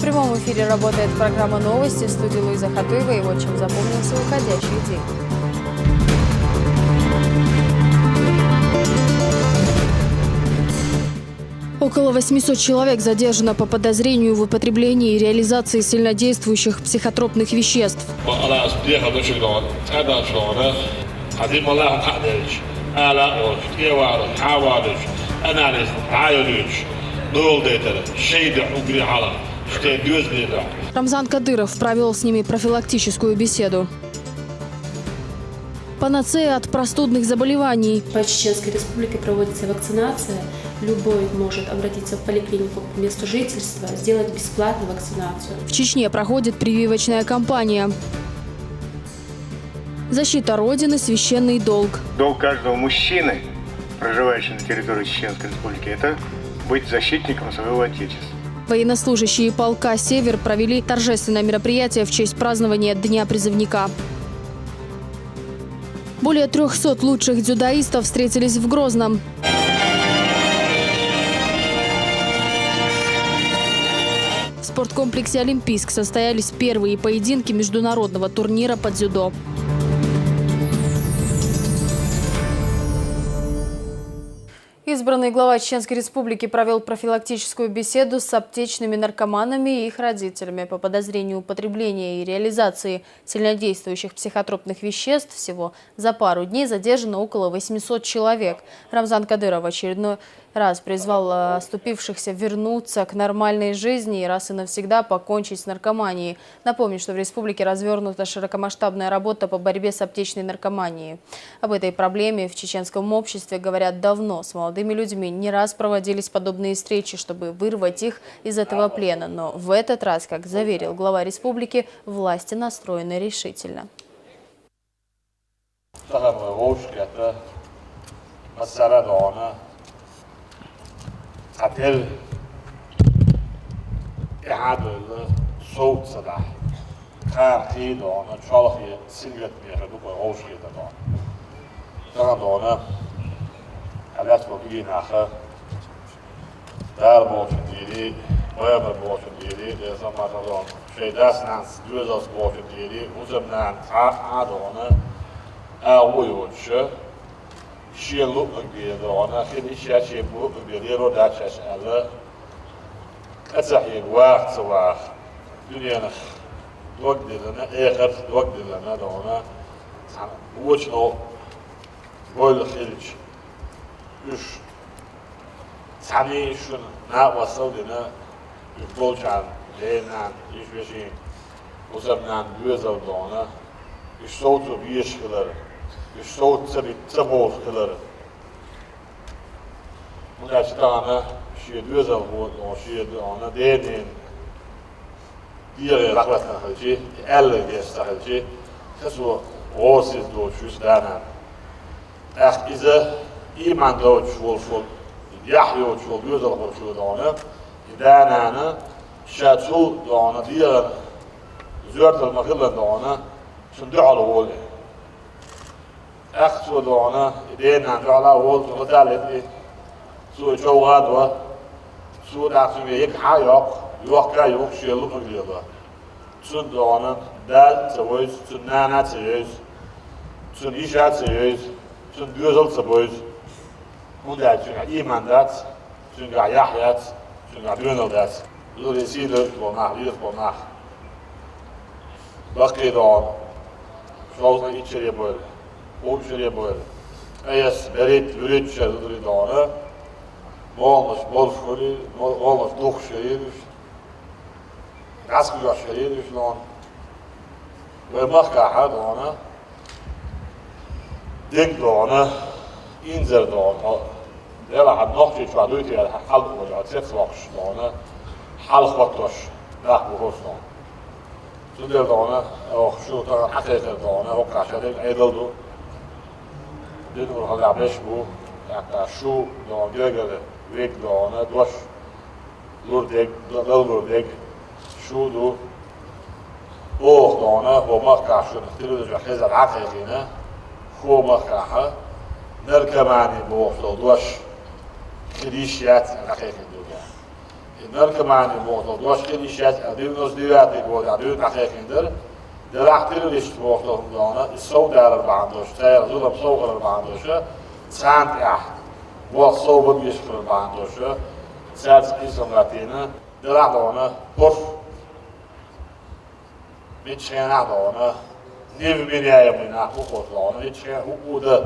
прямом эфире работает программа «Новости». В студии Луиза Хатуева. И вот чем запомнился уходящий день. Около 800 человек задержано по подозрению в употреблении и реализации сильнодействующих психотропных веществ. Рамзан Кадыров провел с ними профилактическую беседу. Панацея от простудных заболеваний. По Чеченской Республике проводится вакцинация. Любой может обратиться в поликлинику по месту жительства, сделать бесплатную вакцинацию. В Чечне проходит прививочная кампания. Защита Родины – священный долг. Долг каждого мужчины, проживающего на территории Чеченской Республики, это быть защитником своего Отечества. Военнослужащие полка «Север» провели торжественное мероприятие в честь празднования Дня призывника. Более 300 лучших дзюдоистов встретились в Грозном. В спорткомплексе «Олимпийск» состоялись первые поединки международного турнира по дзюдо. Избранный глава Чеченской Республики провел профилактическую беседу с аптечными наркоманами и их родителями по подозрению употребления и реализации сильнодействующих психотропных веществ. Всего за пару дней задержано около 800 человек. Рамзан Кадыров в очередной раз призвал оступившихся вернуться к нормальной жизни и раз и навсегда покончить с наркоманией. Напомню, что в республике развернута широкомасштабная работа по борьбе с аптечной наркоманией. Об этой проблеме в чеченском обществе говорят давно. С молодыми людьми не раз проводились подобные встречи, чтобы вырвать их из этого плена. Но в этот раз, как заверил глава республики, власти настроены решительно. قتل إعادة صوت صدح كان خيدونا شالخي سنجت ميخدوك وغوشي تدون تغدونا حلات بقين آخر دار بوشن ديري ويبر بوشن ديري لازم ما تدون شي داس نانس دوزاس بوشن ديري وزم نان عادونا أويوش شيء لوك بيدونا خلي شيء بوك بيديرو داتش على أتحيل واحد سواح دنيانا وقت لنا آخر وقت لنا دونا وشنو بول خليج يش ثاني شون نا وصل لنا يقول شان لنا يش بيشين وزمنا دوزا دونا يش صوتو بيش كلر صوت سبي تبوس كلر من أجل شيء دوزل هو شيء أنا دينين دير رغبتنا خلشي أل يستخلشي كسو غوسيز دو شوس دانا أخ إذا إيمان دو شول يحيو شول دوزل هو شول دانا دانا أنا شاتو دانا دير زورت المغلة دانا شندع على وله أخ سودانا إدينا على وول مدلل سو شوغاد و سو دعسمي يك حياق يوقع يوق شيء لو مغليبا سودانا دال سويز سنانا سويز سن إيشات سويز سن دوزل سويز مدة سن إيمان دات سن يحيات سن عدونا دات لوري سيدر بوناخ ليس بوناخ بقي دان شوزنا إيشري بول Общее было. Аяс берет вруча дуридана, молнос болшури, молнос дух шеридуш, раскуя шеридуш лон. ومخكا حدانا ديك دانا إنزر دانا دلا حد نخشي شو عدوتي على حلق ولا تسخ وقش دانا حلق وقتش ده بروش دانا تدل دانا أو شو ترى حقيقة دانا وقع شريك أيضا دو دينور هذا عباش بو يعني شو دانا جرجر ويك دانا دوش لور ديك لور ديك شو دو اوه دانا هو مخكا شو نختلو دجا خيزة العقيقينة هو مخكاها نركماني بوحدو دوش خليشيات العقيقين دوغا narkomani bo'ldi, boshqa ishlash, 99 bo'ldi, 99 درختیل دیشت وقتا همدانه سو داره باندوش، تایر زودم سو کار باندوشه، چند وقت سو بود بیش کار باندوشه، سرچ ایشون راتینه درختانه پر میچه ندانه نیو می‌نیایم اینا خوشلانه میچه خوده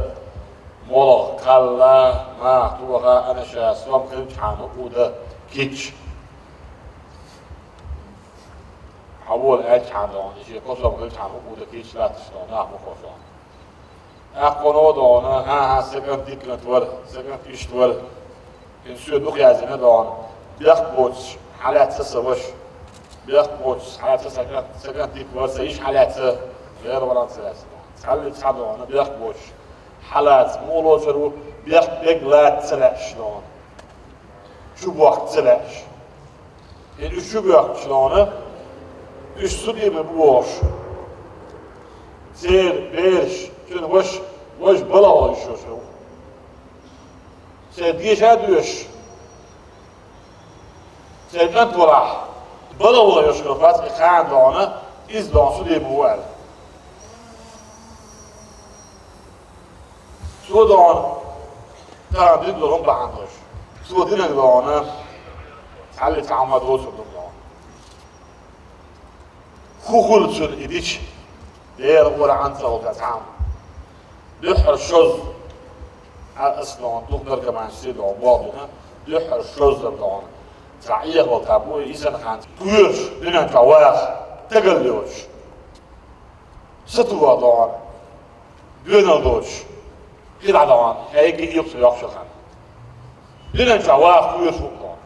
مولا کلا مهتوها انشاستم کل چند خوده کیچ اول چندانی که کسب کل چند خوده کیچ لاتشتانه خوشلانه اقوانو دانه ها سکن دیکنت ور سکن پیشت ور این سوی دو خیازینه دانه بیخ بوچ حالت سوش بیخ بوچ حالت سکن دیک ور سیش حالت غير ولا ثلاثة خلي تصعدوا بيخ بوش حالات مولو شرو بيخ بيقلات سلاش شلون شو بوقت سلاش يعني شو بوقت شلونه ايش سودي ببوش سير بيرش شنو وش بلا شو سير ديش هادوش سير انت وراح بلا ولا يشكر فاتح خان دانه إز دان سودي بوال سودان تردید دارم بانداش سودی نگذارانه حالی تعامد رو شدم دارم خوخول شد ایدیش دیر ور عنصر و تتعام دحر شز الاسلام دختر كمان سيد عبادنا دحر شز دارم تعیق و تابوی ایسان خانت تویش دینن کواخ تقلیوش ستوا دارم دینن دوش غير عدوان هيجي يقص يخشى خان لنا جواف كويس وقطان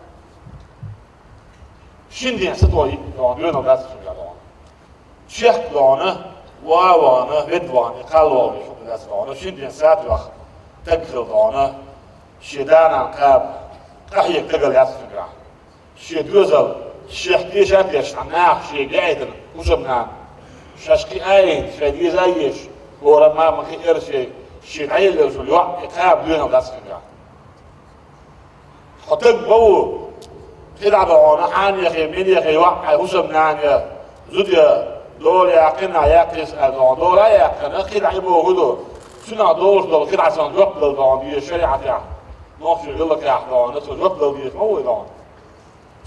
شندين ستوي دون لنا بس في عدوان شيخ دونه وانا بدوان قالوا لي شو بس دونه شندين ساعات وقت تقتل دونه شدانا قاب قحية تقل يسفق شي دوزل شيخ ديشات يشعناه شي قاعد وشبنا شاشكي اين شدي زيش ورا ما خير شيء شيء عيل لو شو يقاب لنا بس كذا خطب بو كده عبارة عن يا أخي مين يا أخي واحد وسم نانيا زوديا دول يا أخينا يا كيس أذان دول يا أخينا كده عيبه هدو شنو دول كده عشان يقبل دان دي الشريعة يا ناقش يقول لك يا أخوان ناس يقبل دي هو دان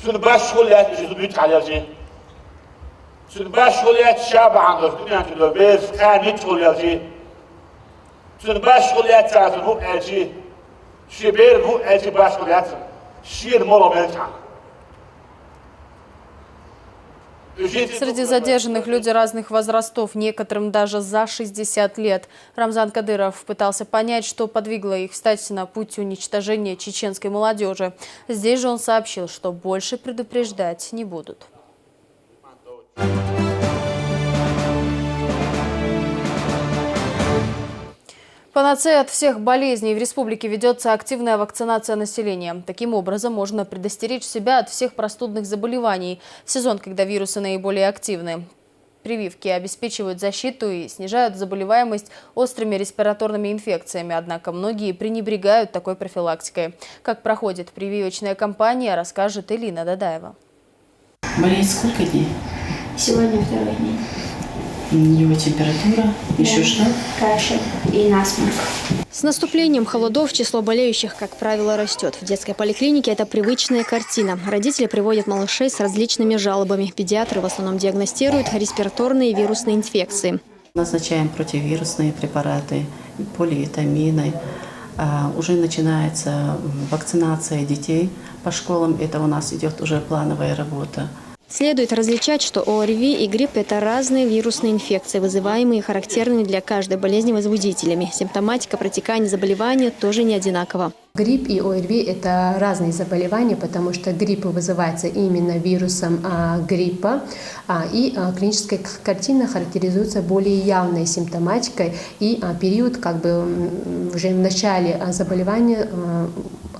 شنو باش كل يا أخي بيت على شيء شنو باش كل يا الشعب عنده الدنيا كده بيت كان يدخل يا شيء شنو باش كليات تعرفون هو أجي شبير هو أجي باش كليات شير مرة بيتعن. Среди задержанных люди разных возрастов, некоторым даже за 60 лет. Рамзан Кадыров пытался понять, что подвигло их встать на путь уничтожения чеченской молодежи. Здесь же он сообщил, что больше предупреждать не будут. Панацея от всех болезней. В республике ведется активная вакцинация населения. Таким образом, можно предостеречь себя от всех простудных заболеваний в сезон, когда вирусы наиболее активны. Прививки обеспечивают защиту и снижают заболеваемость острыми респираторными инфекциями. Однако многие пренебрегают такой профилактикой. Как проходит прививочная кампания, расскажет Элина Дадаева. Болеет сколько дней? Сегодня второй день. Его температура, еще что? Кашель и насморк. С наступлением холодов число болеющих, как правило, растет. В детской поликлинике это привычная картина. Родители приводят малышей с различными жалобами. Педиатры в основном диагностируют респираторные и вирусные инфекции. Назначаем противовирусные препараты, поливитамины. Уже начинается вакцинация детей по школам. Это у нас идет уже плановая работа. Следует различать, что ОРВИ и грипп – это разные вирусные инфекции, вызываемые и характерные для каждой болезни возбудителями. Симптоматика протекания заболевания тоже не одинакова. Грипп и ОРВИ – это разные заболевания, потому что грипп вызывается именно вирусом гриппа, и клиническая картина характеризуется более явной симптоматикой, и период уже в начале заболевания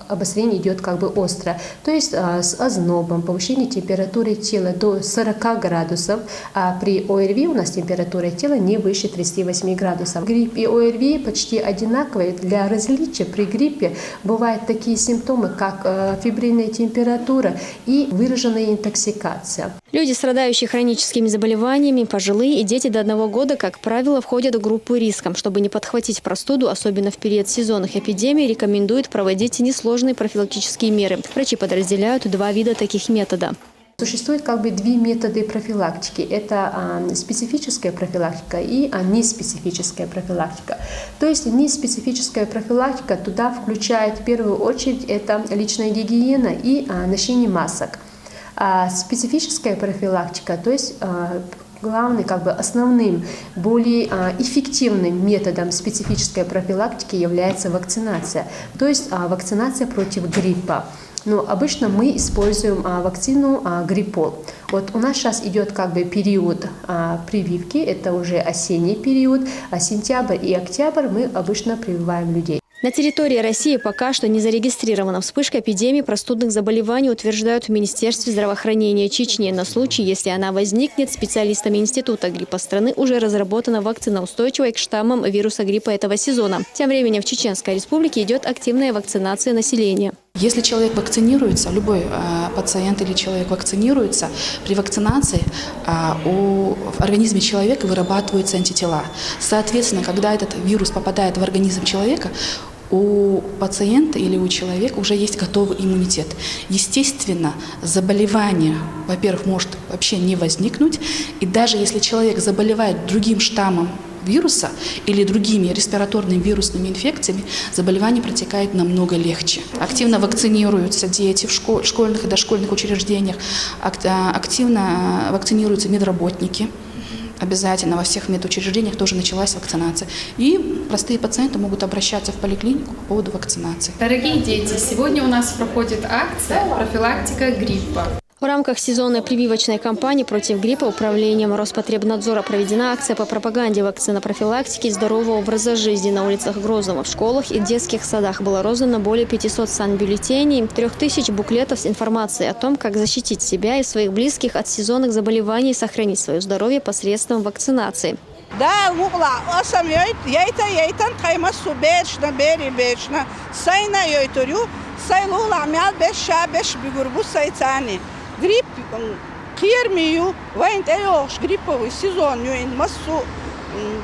обострение идет как бы остро. То есть с ознобом, повышение температуры тела до 40 градусов, а при ОРВИ у нас температура тела не выше 38 градусов. Грипп и ОРВИ почти одинаковые. Для различия при гриппе бывают такие симптомы, как фебрильная температура и выраженная интоксикация. Люди, страдающие хроническими заболеваниями, пожилые и дети до 1 года, как правило, входят в группу риска. Чтобы не подхватить простуду, особенно в период сезонных эпидемий, рекомендуют проводить несложные профилактические меры. Врачи подразделяют 2 вида таких методов. Существует как бы 2 методы профилактики. Это специфическая профилактика и неспецифическая профилактика. То есть неспецифическая профилактика туда включает в первую очередь это личная гигиена и ношение масок. А специфическая профилактика, то есть главным, как бы основным, более эффективным методом специфической профилактики является вакцинация. То есть вакцинация против гриппа. Но обычно мы используем вакцину гриппол. Вот у нас сейчас идет как бы период прививки, это уже осенний период, а сентябрь и октябрь мы обычно прививаем людей. На территории России пока что не зарегистрирована вспышка эпидемии простудных заболеваний, утверждают в Министерстве здравоохранения Чечни. На случай, если она возникнет, специалистами Института гриппа страны уже разработана вакцина, устойчивая к штаммам вируса гриппа этого сезона. Тем временем в Чеченской Республике идет активная вакцинация населения. Если человек вакцинируется, любой пациент или человек вакцинируется, при вакцинации в организме человека вырабатываются антитела. Соответственно, когда этот вирус попадает в организм человека, у пациента или у человека уже есть готовый иммунитет. Естественно, заболевание, во-первых, может вообще не возникнуть. И даже если человек заболевает другим штаммом вируса или другими респираторными вирусными инфекциями, заболевание протекает намного легче. Активно вакцинируются дети в школьных и дошкольных учреждениях, активно вакцинируются медработники. Обязательно во всех медучреждениях тоже началась вакцинация. И простые пациенты могут обращаться в поликлинику по поводу вакцинации. Дорогие дети, сегодня у нас проходит акция «Профилактика гриппа». В рамках сезонной прививочной кампании против гриппа Управлением Роспотребнадзора проведена акция по пропаганде вакцинопрофилактики и здорового образа жизни. На улицах Грозного, в школах и детских садах было роздано более 500 санбюллетеней, 3000 буклетов с информацией о том, как защитить себя и своих близких от сезонных заболеваний и сохранить свое здоровье посредством вакцинации. Да, угла, осам яйтан каймас субечна бери бечна, сайна йойтурю, сайлула мял беша беш бигурбу сайцани. Грипп кирмию, вайнт эйош грипповый сезон, юин массу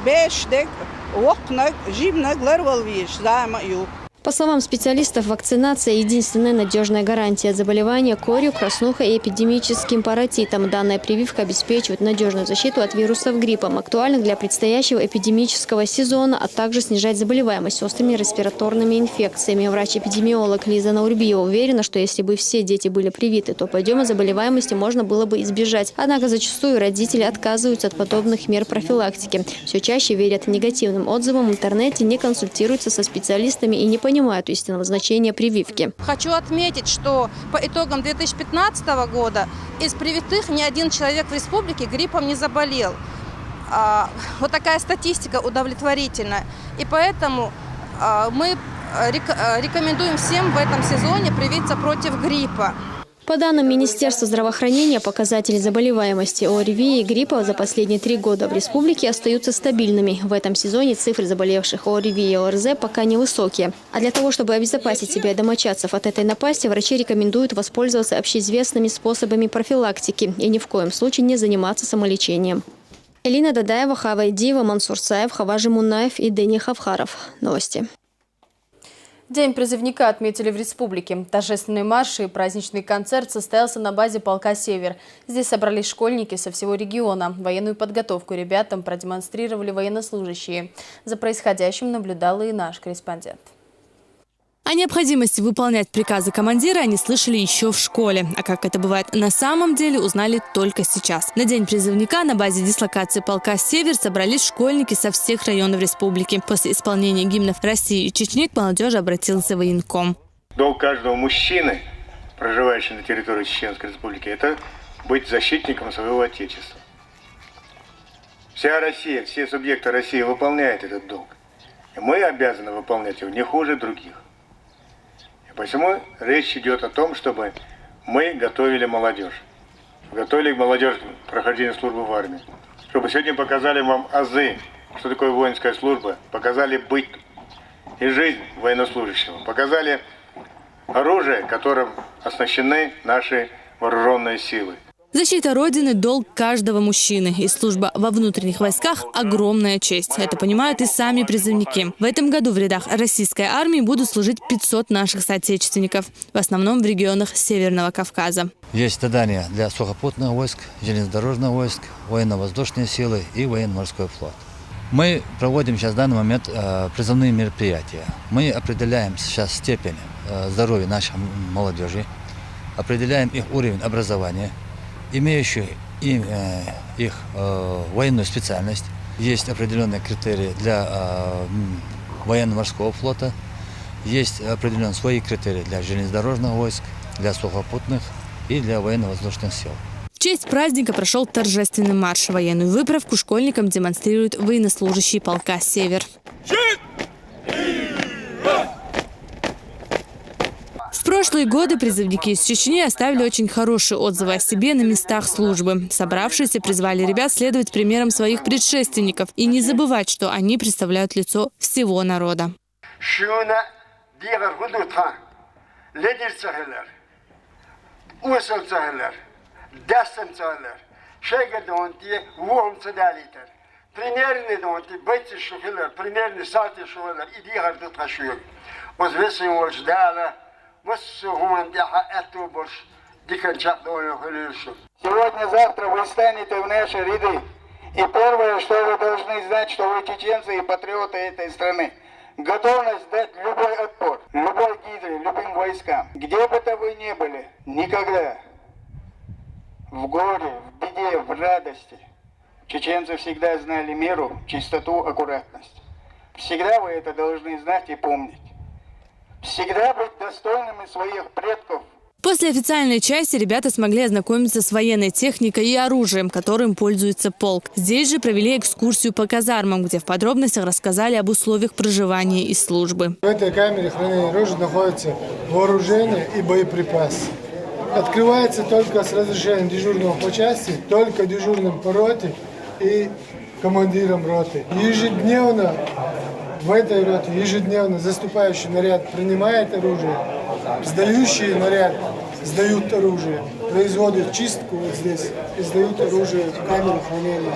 беш дек окна жибна гларвалвиш займа ю. По словам специалистов, вакцинация – единственная надежная гарантия от заболевания корью, краснухой и эпидемическим паротитом. Данная прививка обеспечивает надежную защиту от вирусов гриппа, актуальных для предстоящего эпидемического сезона, а также снижать заболеваемость острыми респираторными инфекциями. Врач-эпидемиолог Лиза Наурбиева уверена, что если бы все дети были привиты, то подъема заболеваемости можно было бы избежать. Однако зачастую родители отказываются от подобных мер профилактики. Все чаще верят негативным отзывам в интернете, не консультируются со специалистами и не понимают истинного значения прививки. Хочу отметить, что по итогам 2015 года из привитых ни один человек в республике гриппом не заболел. Вот такая статистика удовлетворительная. И поэтому мы рекомендуем всем в этом сезоне привиться против гриппа. По данным Министерства здравоохранения, показатели заболеваемости ОРВИ и гриппа за последние 3 года в республике остаются стабильными. В этом сезоне цифры заболевших ОРВИ и ОРЗ пока невысокие. А для того, чтобы обезопасить себя и домочадцев от этой напасти, врачи рекомендуют воспользоваться общеизвестными способами профилактики и ни в коем случае не заниматься самолечением. Элина Дадаева, Хава Идиева, Мансур Саев, Хаважи Мунаев и Дени Хавхаров. Новости. День призывника отметили в республике. Торжественный марш и праздничный концерт состоялся на базе полка «Север». Здесь собрались школьники со всего региона. Военную подготовку ребятам продемонстрировали военнослужащие. За происходящим наблюдал и наш корреспондент. О необходимости выполнять приказы командира они слышали еще в школе. А как это бывает на самом деле, узнали только сейчас. На день призывника на базе дислокации полка «Север» собрались школьники со всех районов республики. После исполнения гимнов России и Чечни к молодежи обратился военком. Долг каждого мужчины, проживающего на территории Чеченской Республики, это быть защитником своего Отечества. Вся Россия, все субъекты России выполняют этот долг. И мы обязаны выполнять его не хуже других. Посему речь идет о том, чтобы мы готовили молодежь. Готовили молодежь к прохождению службы в армии. Чтобы сегодня показали вам азы, что такое воинская служба, показали быт и жизнь военнослужащего, показали оружие, которым оснащены наши вооруженные силы. Защита Родины – долг каждого мужчины. И служба во внутренних войсках – огромная честь. Это понимают и сами призывники. В этом году в рядах российской армии будут служить 500 наших соотечественников. В основном в регионах Северного Кавказа. Есть задания для сухопутных войск, железнодорожных войск, военно-воздушные силы и военно-морской флот. Мы проводим сейчас в данный момент призывные мероприятия. Мы определяем сейчас степень здоровья нашей молодежи, определяем их уровень образования, имеющие их военную специальность. Есть определенные критерии для военно-морского флота, есть определенные свои критерии для железнодорожных войск, для сухопутных и для военно-воздушных сил. В честь праздника прошел торжественный марш. Военную выправку школьникам демонстрируют военнослужащие полка «Север». В прошлые годы призывники из Чечни оставили очень хорошие отзывы о себе на местах службы. Собравшиеся призвали ребят следовать примерам своих предшественников и не забывать, что они представляют лицо всего народа. Сегодня-завтра вы станете в наши ряды. И первое, что вы должны знать, что вы чеченцы и патриоты этой страны. Готовность дать любой отпор, любой гидре, любым войскам. Где бы то вы ни были, никогда. В горе, в беде, в радости. Чеченцы всегда знали меру, чистоту, аккуратность. Всегда вы это должны знать и помнить. Всегда быть достойными своих предков. После официальной части ребята смогли ознакомиться с военной техникой и оружием, которым пользуется полк. Здесь же провели экскурсию по казармам, где в подробностях рассказали об условиях проживания и службы. В этой камере хранения оружия находится вооружение и боеприпасы. Открывается только с разрешения дежурного по части, только дежурным по роте и командиром роты. Ежедневно в этой роте, ежедневно заступающий наряд принимает оружие, сдающий наряд сдают оружие, производят чистку вот здесь и сдают оружие в камеру хранения.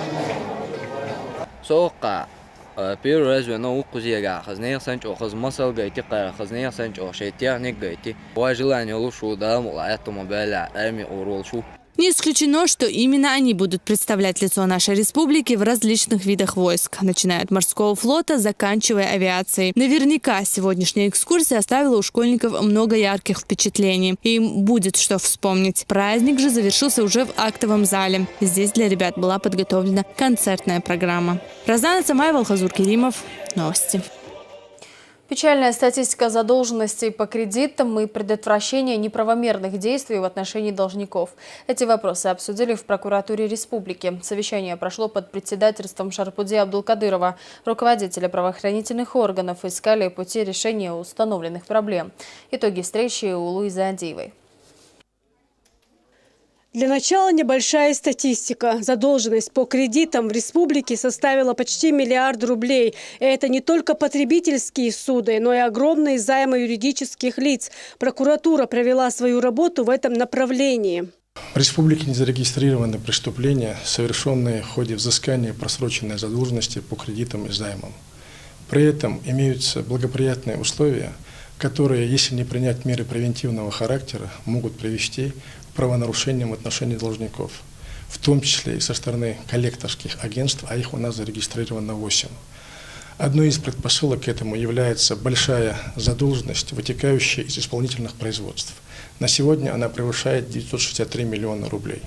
первый раз вино укузега, хазнех санчо, хазмасал гайти кара, хазнех санчо, шейтяник гайти. По желанию лушу да мула автомобиля, арми уролшу. Не исключено, что именно они будут представлять лицо нашей республики в различных видах войск, начиная от морского флота, заканчивая авиацией. Наверняка сегодняшняя экскурсия оставила у школьников много ярких впечатлений. И им будет что вспомнить. Праздник же завершился уже в актовом зале. Здесь для ребят была подготовлена концертная программа. Розана Самаева, Алхазур Керимов. Новости. Печальная статистика задолженностей по кредитам и предотвращение неправомерных действий в отношении должников. Эти вопросы обсудили в прокуратуре республики. Совещание прошло под председательством Шарпуди Абдулкадырова. Руководители правоохранительных органов искали пути решения установленных проблем. Итоги встречи у Луизы Андиевой. Для начала небольшая статистика. Задолженность по кредитам в республике составила почти 1 миллиард рублей. И это не только потребительские суды, но и огромные займы юридических лиц. Прокуратура провела свою работу в этом направлении. В республике не зарегистрированы преступления, совершенные в ходе взыскания просроченной задолженности по кредитам и займам. При этом имеются благоприятные условия, которые, если не принять меры превентивного характера, могут привести к правонарушениям в отношении должников, в том числе и со стороны коллекторских агентств, а их у нас зарегистрировано 8. Одной из предпосылок к этому является большая задолженность, вытекающая из исполнительных производств. На сегодня она превышает 963 миллиона рублей.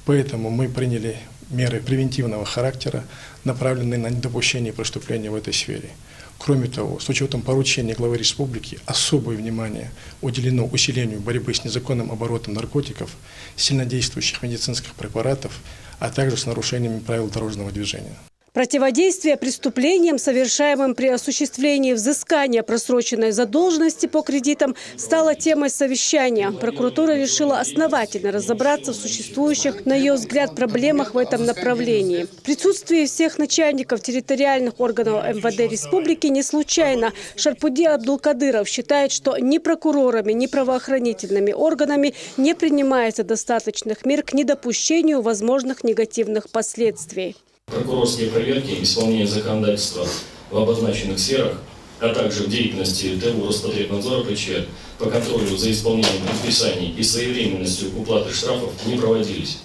Поэтому мы приняли меры превентивного характера, направленные на недопущение преступления в этой сфере. Кроме того, с учетом поручения главы республики, особое внимание уделено усилению борьбы с незаконным оборотом наркотиков, сильнодействующих медицинских препаратов, а также с нарушениями правил дорожного движения. Противодействие преступлениям, совершаемым при осуществлении взыскания просроченной задолженности по кредитам, стало темой совещания. Прокуратура решила основательно разобраться в существующих, на ее взгляд, проблемах в этом направлении. В присутствии всех начальников территориальных органов МВД республики не случайно Шарпуди Абдулкадыров считает, что ни прокурорами, ни правоохранительными органами не принимается достаточных мер к недопущению возможных негативных последствий. Прокурорские проверки исполнения законодательства в обозначенных сферах, а также в деятельности ТУ Роспотребнадзора ПЧ по контролю за исполнением предписаний и своевременностью уплаты штрафов не проводились.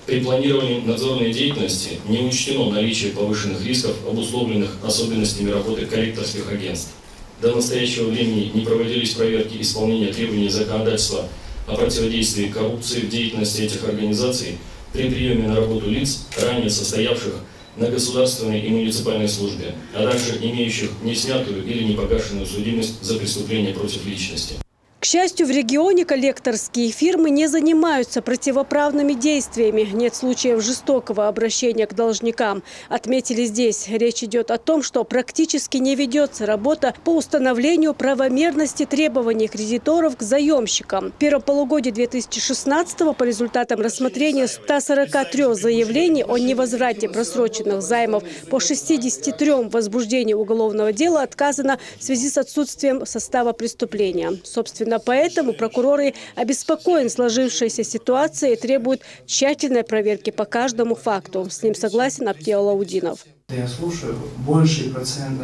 При планировании надзорной деятельности не учтено наличие повышенных рисков, обусловленных особенностями работы коллекторских агентств. До настоящего времени не проводились проверки исполнения требований законодательства о противодействии коррупции в деятельности этих организаций при приеме на работу лиц, ранее состоявших на государственной и муниципальной службе, а также имеющих неснятую или непогашенную судимость за преступление против личности. К счастью, в регионе коллекторские фирмы не занимаются противоправными действиями. Нет случаев жестокого обращения к должникам. Отметили здесь. Речь идет о том, что практически не ведется работа по установлению правомерности требований кредиторов к заемщикам. В первом полугодии 2016-го по результатам рассмотрения 143 заявлений о невозврате просроченных займов по 63 возбуждению уголовного дела отказано в связи с отсутствием состава преступления. Собственно, поэтому прокуроры обеспокоены сложившейся ситуацией и требуют тщательной проверки по каждому факту. С ним согласен Аптия Алаудинов. Я слушаю, больший процент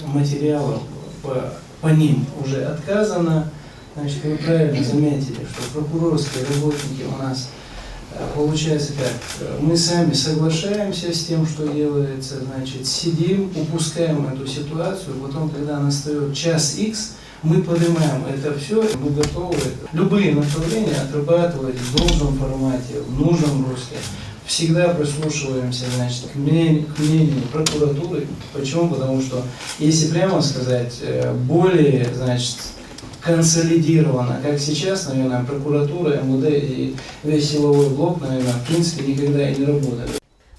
материалов по ним уже отказано. Вы правильно заметили, что прокурорские работники у нас, получается как, мы сами соглашаемся с тем, что делается, сидим, упускаем эту ситуацию, потом, когда настает час X, мы поднимаем это все, мы готовы любые направления отрабатывать в должном формате, в нужном русле. Всегда прислушиваемся к мнению прокуратуры. Почему? Потому что, если прямо сказать, более консолидировано, как сейчас, наверное, прокуратура, МВД и весь силовой блок, наверное, в принципе, никогда и не работали.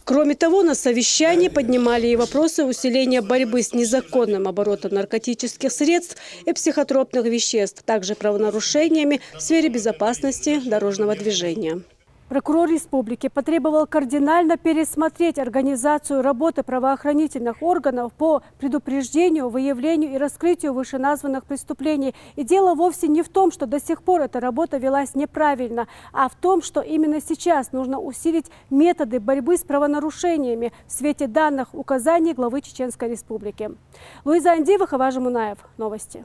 Кроме того, на совещании поднимали и вопросы усиления борьбы с незаконным оборотом наркотических средств и психотропных веществ, также правонарушениями в сфере безопасности дорожного движения. Прокурор республики потребовал кардинально пересмотреть организацию работы правоохранительных органов по предупреждению, выявлению и раскрытию вышеназванных преступлений. И дело вовсе не в том, что до сих пор эта работа велась неправильно, а в том, что именно сейчас нужно усилить методы борьбы с правонарушениями в свете данных указаний главы Чеченской Республики. Луиза Андиева, Хаважа Мунаев. Новости.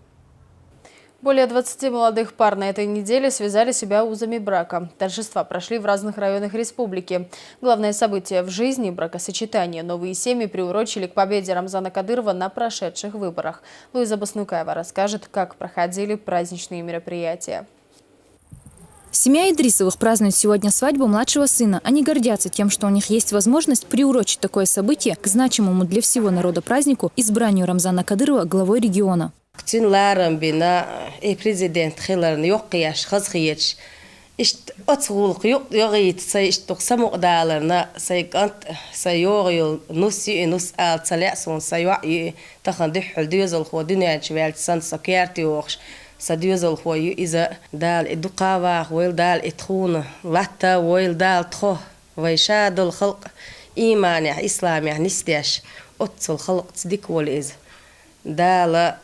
Более 20 молодых пар на этой неделе связали себя узами брака. Торжества прошли в разных районах республики. Главное событие в жизни – бракосочетание. Новые семьи приурочили к победе Рамзана Кадырова на прошедших выборах. Луиза Баснукаева расскажет, как проходили праздничные мероприятия. Семья Идрисовых празднует сегодня свадьбу младшего сына. Они гордятся тем, что у них есть возможность приурочить такое событие к значимому для всего народа празднику – избранию Рамзана Кадырова главой региона. Президент Хиларн Йокияш Хазхиеч ишт отсулк йогит сайштук самуqdaalарна сайгант сайорил нуси нус алцалясон сайва тахандих дюзал ходиняч вяльсан сакяртиош садюзал хою иза дал идуqava вел дал итхуна латта вел дал тхо вайшадул халq имани ислами нистяш отсул халq цдик вол из дала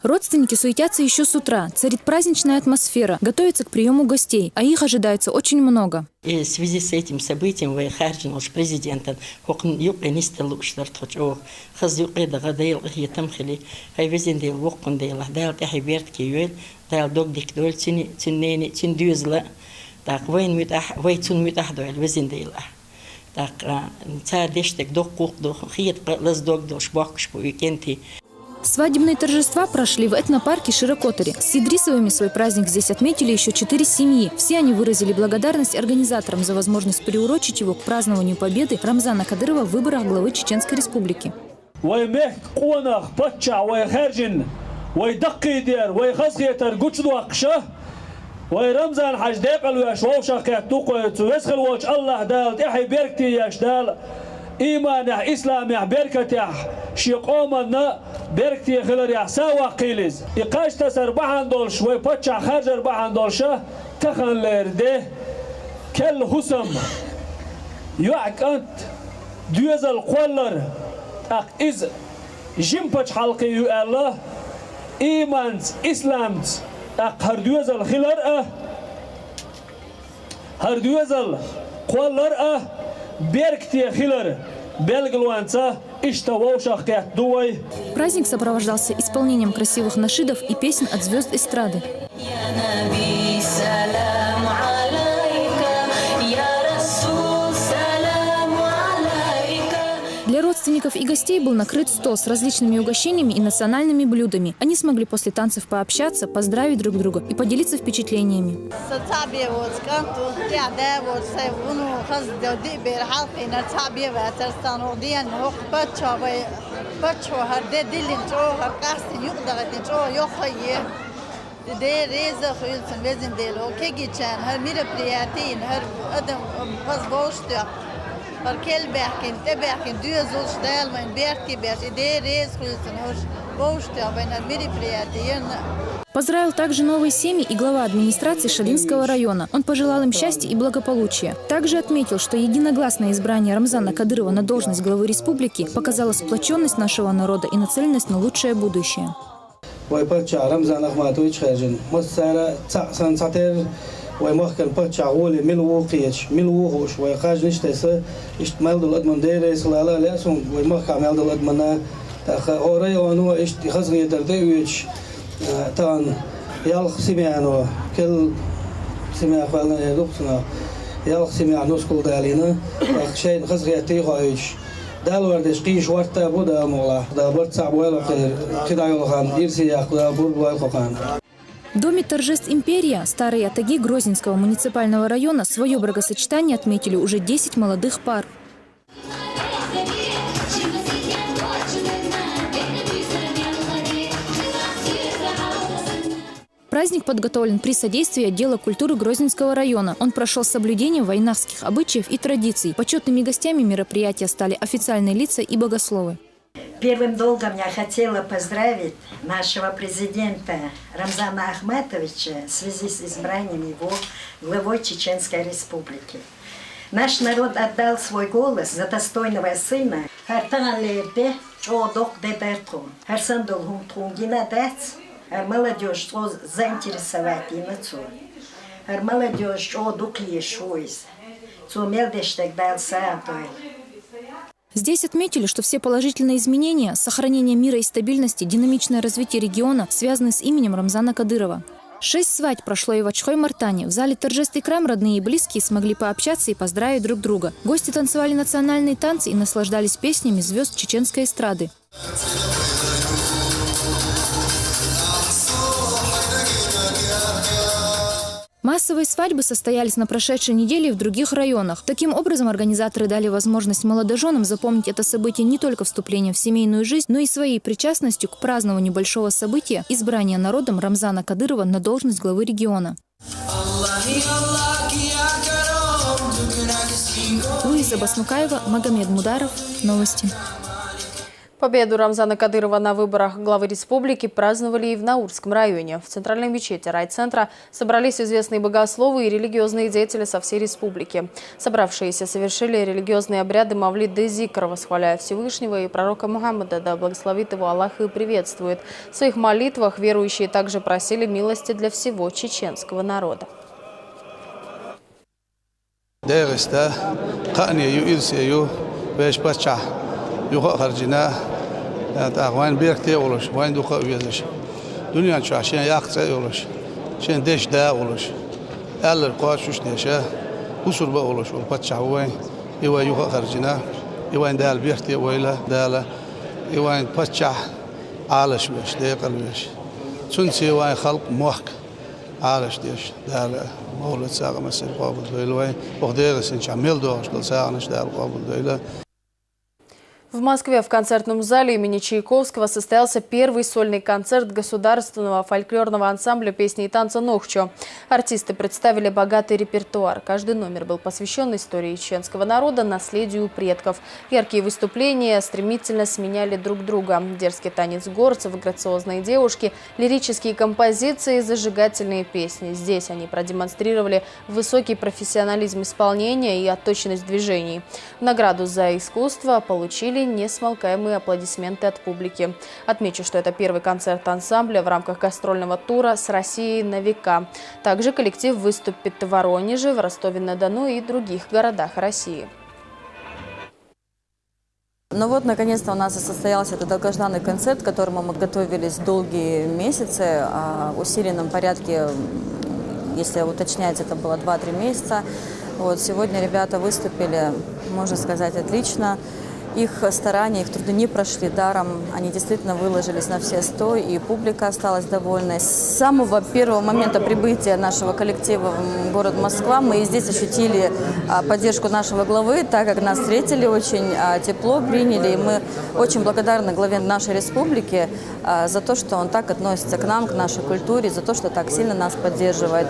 Родственники суетятся еще с утра. Царит праздничная атмосфера. Готовятся к приему гостей, а их ожидается очень много. И в связи с этим событием наш президент Свадебные торжества прошли в этнопарке Широкотари. С Идрисовыми свой праздник здесь отметили еще 4 семьи. Все они выразили благодарность организаторам за возможность приурочить его к празднованию победы Рамзана Кадырова в выборах главы Чеченской Республики. ويرمزان حج ديقل ويشوف شاكات توقع توسخل وش الله دال تحي بيركتي يشدال إيمان إسلام بيركتي شيقومنا بيركتي خلر يحساوا قيلز إقاش تسر بحان دولش ويبتشع خرجر بحان دولشه تخن لرده كل حسم يوعك أنت دوزل قولر أق إز جنبش حلقي يو الله إيمانز إسلامز أق هردوزل خلر هردوزل قولر بيركتي خلر Праздник сопровождался исполнением красивых нашидов и песен от звезд эстрады. Для родственников и гостей был накрыт стол с различными угощениями и национальными блюдами. Они смогли после танцев пообщаться, поздравить друг друга и поделиться впечатлениями. Поздравил также новые семьи и глава администрации Шалинского района. Он пожелал им счастья и благополучия. Также отметил, что единогласное избрание Рамзана Кадырова на должность главы республики показало сплоченность нашего народа и нацеленность на лучшее будущее. ومخكن بتشع غولي ملوقيش ملوقوش ويخاج نشتسه اشتمال دل أدمن ديريس لا لأسهم ومخ عمل دل أدمنا أوري وانو اشتخصني درديوش تان يالخ سمعنو كل سمع خالنا يدوقنا يالخ سمع نسكول دالينا شيء خصني تيخايش دال وردش قيش ورتا بودا مولا دا برت صعبويل كده يلخان يرسي ياخدا بربويل خان. В Доме торжеств «Империя» старые атаги Грозненского муниципального района свое бракосочетание отметили уже 10 молодых пар. Праздник подготовлен при содействии отдела культуры Грозненского района. Он прошел с соблюдением вайнахских обычаев и традиций. Почетными гостями мероприятия стали официальные лица и богословы. Первым долгом я хотела поздравить нашего президента Рамзана Ахматовича в связи с избранием его главой Чеченской Республики. Наш народ отдал свой голос за достойного сына. Молодежь заинтересовать инацу. Молодежь Здесь отметили, что все положительные изменения, сохранение мира и стабильности, динамичное развитие региона связаны с именем Рамзана Кадырова. 6 свадеб прошло и в Ачхой-Мартане. В зале торжеств Икрам родные и близкие смогли пообщаться и поздравить друг друга. Гости танцевали национальные танцы и наслаждались песнями звезд чеченской эстрады. Массовые свадьбы состоялись на прошедшей неделе в других районах. Таким образом, организаторы дали возможность молодоженам запомнить это событие не только вступлением в семейную жизнь, но и своей причастностью к празднованию большого события – избрания народом Рамзана Кадырова на должность главы региона. Луиза Баснукаева, Магомед Мударов. Новости. Победу Рамзана Кадырова на выборах главы республики праздновали и в Наурском районе. В центральной мечети райцентра собрались известные богословы и религиозные деятели со всей республики. Собравшиеся совершили религиозные обряды Мавлид де Зикр, восхваляя Всевышнего и пророка Мухаммада, да благословит его Аллах и приветствует. В своих молитвах верующие также просили милости для всего чеченского народа. يخا خرجنا تاخوان بيركتي ولش وين دوخا ويزش دنيا شو عشان ياقصى ولش عشان دش دا ولش قال القاش شوش دشا وصل بقى ولش والبتشع وين يوا يخا خرجنا يوين دال بيركتي ويلا دال يوين بتشع عالش بش ديقل بش تنسي وين خلق موحك عالش ديش دال مولد ساق مسير قابل دويل وين وخدير سنش عمل دوش دل ساق نش دال قابل دويل. В Москве в концертном зале имени Чайковского состоялся первый сольный концерт государственного фольклорного ансамбля песни и танца «Нохчо». Артисты представили богатый репертуар. Каждый номер был посвящен истории чеченского народа, наследию предков. Яркие выступления стремительно сменяли друг друга. Дерзкий танец горцев, грациозные девушки, лирические композиции и зажигательные песни. Здесь они продемонстрировали высокий профессионализм исполнения и отточенность движений. Награду за искусство получили несмолкаемые аплодисменты от публики. Отмечу, что это первый концерт ансамбля в рамках гастрольного тура «С Россией на века». Также коллектив выступит в Воронеже, в Ростове-на-Дону и других городах России. Ну вот, наконец-то у нас и состоялся этот долгожданный концерт, к которому мы готовились долгие месяцы, в усиленном порядке, если уточнять, это было 2-3 месяца. Вот, сегодня ребята выступили, можно сказать, отлично. Их старания, их труды не прошли даром. Они действительно выложились на все 100, и публика осталась довольной. С самого первого момента прибытия нашего коллектива в город Москва мы здесь ощутили поддержку нашего главы, так как нас встретили очень тепло, приняли. И мы очень благодарны главе нашей республики за то, что он так относится к нам, к нашей культуре, за то, что так сильно нас поддерживает.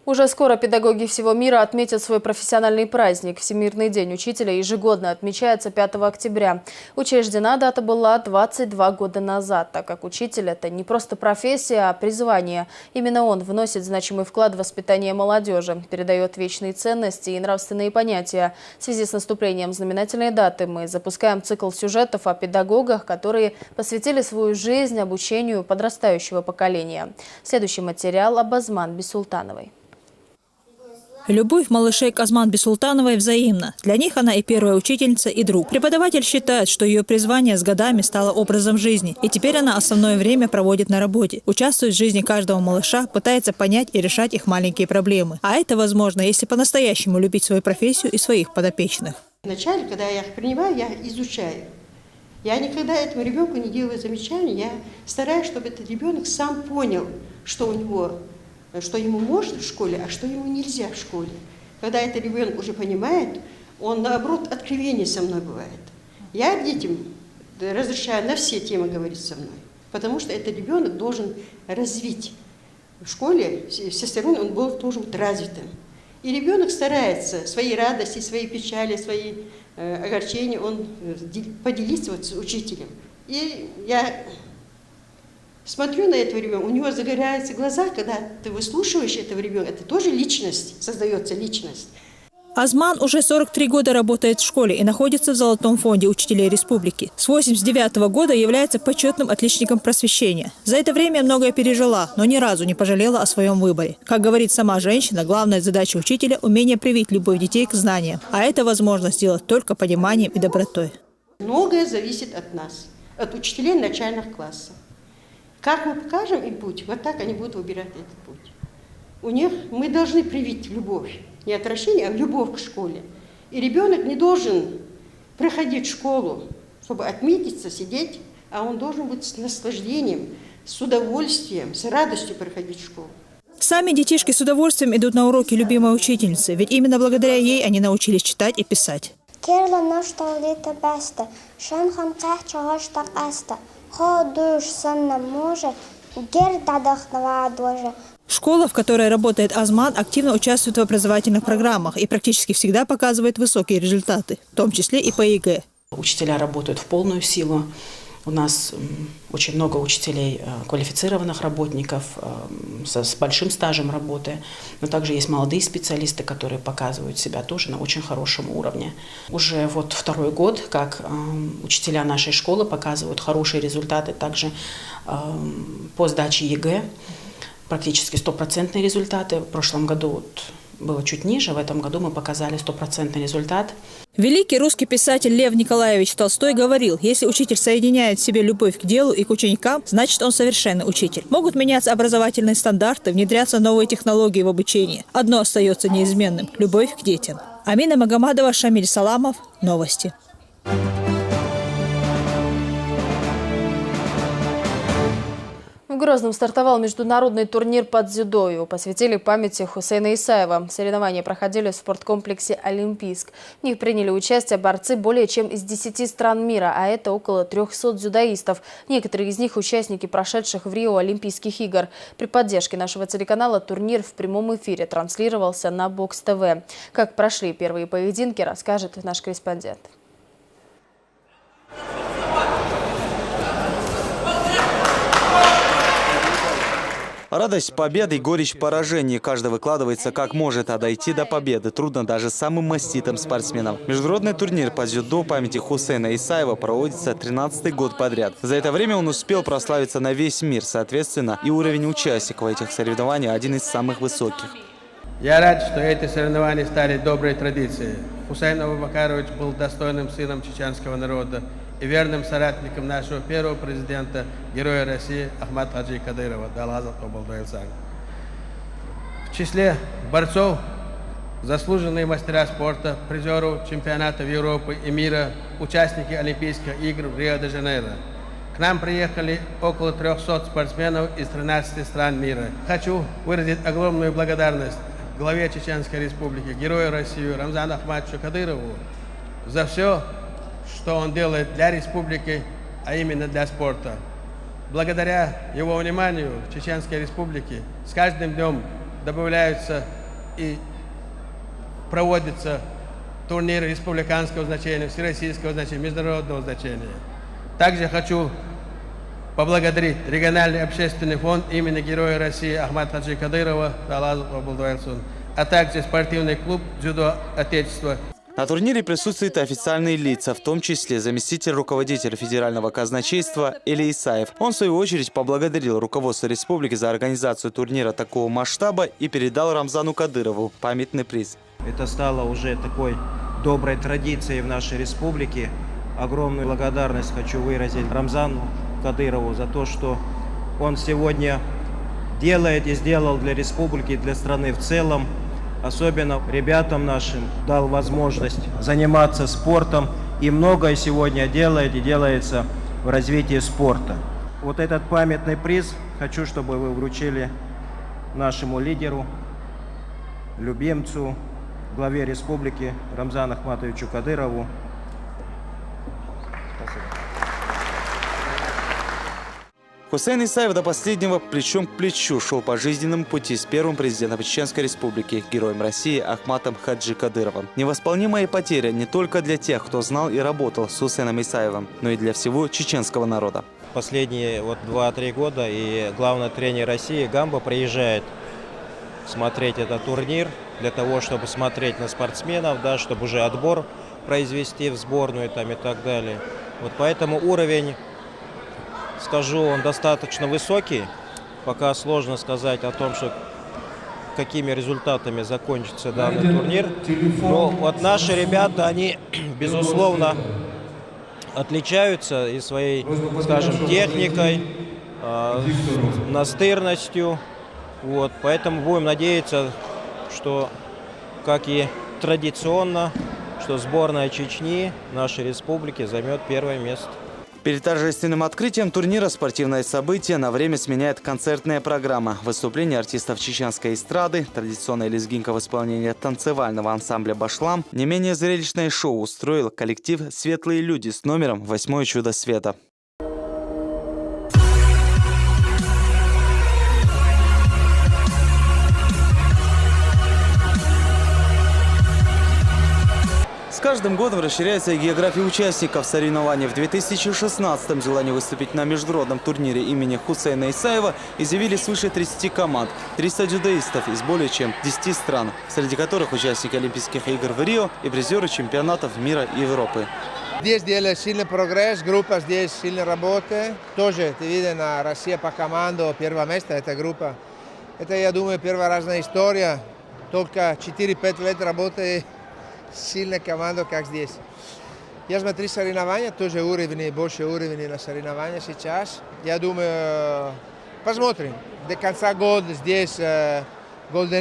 Уже скоро педагоги всего мира отметят свой профессиональный праздник. Всемирный день учителя ежегодно отмечается 5 октября. Учреждена дата была 22 года назад, так как учитель – это не просто профессия, а призвание. Именно он вносит значимый вклад в воспитание молодежи, передает вечные ценности и нравственные понятия. В связи с наступлением знаменательной даты мы запускаем цикл сюжетов о педагогах, которые посвятили свою жизнь обучению подрастающего поколения. Следующий материал об Азман Бисултановой. Любовь малышей к Азман Бисултановой взаимна. Для них она и первая учительница, и друг. Преподаватель считает, что ее призвание с годами стало образом жизни. И теперь она основное время проводит на работе. Участвует в жизни каждого малыша, пытается понять и решать их маленькие проблемы. А это возможно, если по-настоящему любить свою профессию и своих подопечных. Вначале, когда я их принимаю, я изучаю. Я никогда этому ребенку не делаю замечаний. Я стараюсь, чтобы этот ребенок сам понял, что у него... что ему можно в школе, а что ему нельзя в школе. Когда этот ребенок уже понимает, он, наоборот, откровение со мной бывает. Я детям разрешаю на все темы говорить со мной, потому что этот ребенок должен развить в школе, все стороны он должен быть развитым. И ребенок старается свои радости, свои печали, свои огорчения, он поделится вот с учителем. И я... смотрю на этого ребенка, у него загораются глаза, когда ты выслушиваешь этого ребенка, это тоже личность, создается личность. Азман уже 43 года работает в школе и находится в Золотом фонде учителей республики. С 1989 года является почетным отличником просвещения. За это время многое пережила, но ни разу не пожалела о своем выборе. Как говорит сама женщина, главная задача учителя – умение привить любовь детей к знаниям. А это возможно сделать только пониманием и добротой. Многое зависит от нас, от учителей начальных классов. Как мы покажем им путь, вот так они будут выбирать этот путь. У них мы должны привить любовь, не отвращение, а любовь к школе. И ребенок не должен проходить школу, чтобы отметиться, сидеть, а он должен быть с наслаждением, с удовольствием, с радостью проходить школу. Сами детишки с удовольствием идут на уроки любимой учительницы, ведь именно благодаря ей они научились читать и писать. Школа, в которой работает Азман, активно участвует в образовательных программах и практически всегда показывает высокие результаты, в том числе и по ЕГЭ. Учителя работают в полную силу. У нас очень много учителей, квалифицированных работников с большим стажем работы, но также есть молодые специалисты, которые показывают себя тоже на очень хорошем уровне. Уже вот 2-й год, как учителя нашей школы показывают хорошие результаты также по сдаче ЕГЭ, практически 100% результаты. В прошлом году было чуть ниже, в этом году мы показали 100% результат. Великий русский писатель Лев Николаевич Толстой говорил, если учитель соединяет в себе любовь к делу и к ученикам, значит он совершенный учитель. Могут меняться образовательные стандарты, внедряться новые технологии в обучении. Одно остается неизменным – любовь к детям. Амина Магомадова, Шамиль Саламов. Новости. В В Грозном стартовал международный турнир по дзюдо. Его посвятили памяти Хусейна Исаева. Соревнования проходили в спорткомплексе «Олимпийск». В них приняли участие борцы более чем из 10 стран мира, а это около 300 дзюдоистов. Некоторые из них участники прошедших в Рио Олимпийских игр. При поддержке нашего телеканала турнир в прямом эфире транслировался на Бокс ТВ. Как прошли первые поединки, расскажет наш корреспондент. Радость победы и горечь поражений. Каждый выкладывается как может, а дойти до победы трудно даже самым маститым спортсменам. Международный турнир по дзюдо памяти Хусейна Исаева проводится 13-й год подряд. За это время он успел прославиться на весь мир. Соответственно, и уровень участников этих соревнований один из самых высоких. Я рад, что эти соревнования стали доброй традицией. Хусейн Абубакарович был достойным сыном чеченского народа и верным соратником нашего первого президента, героя России Ахмата Хаджи Кадырова. В числе борцов заслуженные мастера спорта, призеров чемпионатов Европы и мира, участники Олимпийских игр в Рио-де-Жанейро. К нам приехали около 300 спортсменов из 13 стран мира. Хочу выразить огромную благодарность главе Чеченской Республики, герою России Рамзану Ахматовичу Кадырову за все, что он делает для республики, а именно для спорта. Благодаря его вниманию в Чеченской Республике с каждым днем добавляются и проводятся турниры республиканского значения, всероссийского значения, международного значения. Также хочу поблагодарить региональный общественный фонд имени Героя России Ахмата Хаджи Кадырова, а также спортивный клуб «Дзюдо Отечества». На турнире присутствуют официальные лица, в том числе заместитель руководителя федерального казначейства Эли Исаев. Он, в свою очередь, поблагодарил руководство республики за организацию турнира такого масштаба и передал Рамзану Кадырову памятный приз. Это стало уже такой доброй традицией в нашей республике. Огромную благодарность хочу выразить Рамзану Кадырову за то, что он сегодня делает и сделал для республики, для страны в целом. Особенно ребятам нашим дал возможность заниматься спортом. И многое сегодня делает и делается в развитии спорта. Вот этот памятный приз хочу, чтобы вы вручили нашему лидеру, любимцу, главе республики Рамзану Ахматовичу Кадырову. Спасибо. Хусейн Исаев до последнего плечом к плечу шел по жизненному пути с первым президентом Чеченской Республики, героем России Ахматом Хаджи Кадыровым. Невосполнимая потеря не только для тех, кто знал и работал с Хусейном Исаевым, но и для всего чеченского народа. Последние 2-3 года и главный тренер России Гамба приезжает смотреть этот турнир для того, чтобы смотреть на спортсменов, да, чтобы уже отбор произвести в сборную там, и так далее. Вот поэтому уровень, скажу, он достаточно высокий. Пока сложно сказать о том, что какими результатами закончится данный турнир. Но вот наши ребята, они, безусловно, отличаются и своей, скажем, техникой, настырностью. Вот, поэтому будем надеяться, что, как и традиционно, что сборная Чечни, нашей республики, займет первое место. Перед торжественным открытием турнира спортивное событие на время сменяет концертная программа. Выступления артистов чеченской эстрады, традиционная лезгинка в исполнении танцевального ансамбля «Башлам». Не менее зрелищное шоу устроил коллектив «Светлые люди» с номером «Восьмое чудо света». С каждым годом расширяется и география участников соревнований. В 2016-м желание выступить на международном турнире имени Хусейна Исаева изъявили свыше 30 команд, 300 дзюдоистов из более чем 10 стран, среди которых участники Олимпийских игр в Рио и призеры чемпионатов мира и Европы. Здесь делает сильный прогресс, группа здесь сильно работает. Тоже, ты видишь, на Россия по команду, первое место эта группа. Это, я думаю, первая разная история. Только 4-5 лет работает. Сильная команда, как здесь. Я смотрю соревнования, тоже уровень, больше уровень на соревнования сейчас. Я думаю, посмотрим. До конца года здесь Golden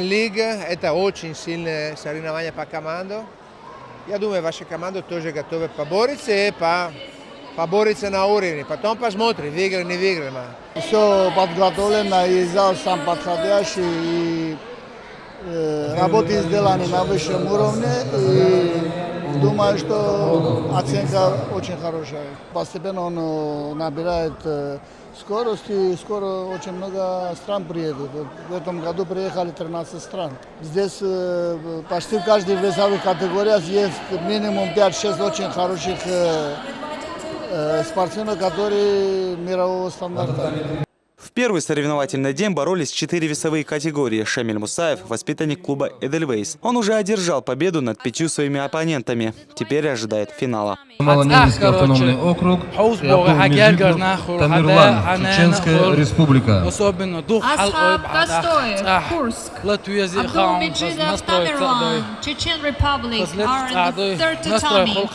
League. Это очень сильное соревнование по команду. Я думаю, ваша команда тоже готова побороться и поборется на уровне. Потом посмотрим, выиграем, не выиграем. Все подготовлено, и зал сам подходящий, и работы сделаны на высшем уровне. И думаю, что оценка очень хорошая. Постепенно он набирает скорость, и скоро очень много стран приедет. В этом году приехали 13 стран. Здесь почти в каждой весовой категории есть минимум 5-6 очень хороших спортсменов, которые мирового стандарта. В первый соревновательный день боролись 4 весовые категории. Шамиль Мусаев – воспитанник клуба «Эдельвейс». Он уже одержал победу над 5 своими оппонентами. Теперь ожидает финала. Малонежский автономный округ, Тамерлан, Чеченская республика. Асхаб Кастоев, Курск, Абдул Меджид Тамерлан, Chechen Republic are the third tatami.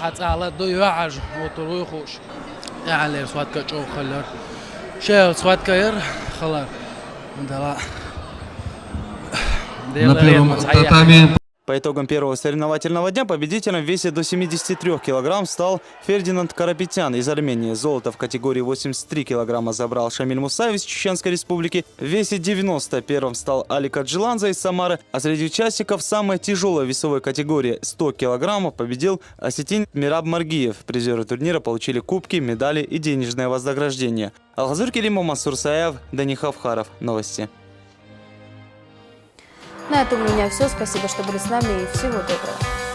На первом татами. По итогам первого соревновательного дня победителем в весе до 73 килограмм стал Фердинанд Карапетян из Армении. Золото в категории 83 килограмма забрал Шамиль Мусаев из Чеченской республики. В весе 90 первым стал Алик Аджиланза из Самары. А среди участников самой тяжелой весовой категории 100 килограммов победил осетин Мираб Маргиев. Призеры турнира получили кубки, медали и денежное вознаграждение. Алхазур Келимов, Мансур Саяв, Дани Хавхаров. Новости. На этом у меня все. Спасибо, что были с нами, и всего доброго.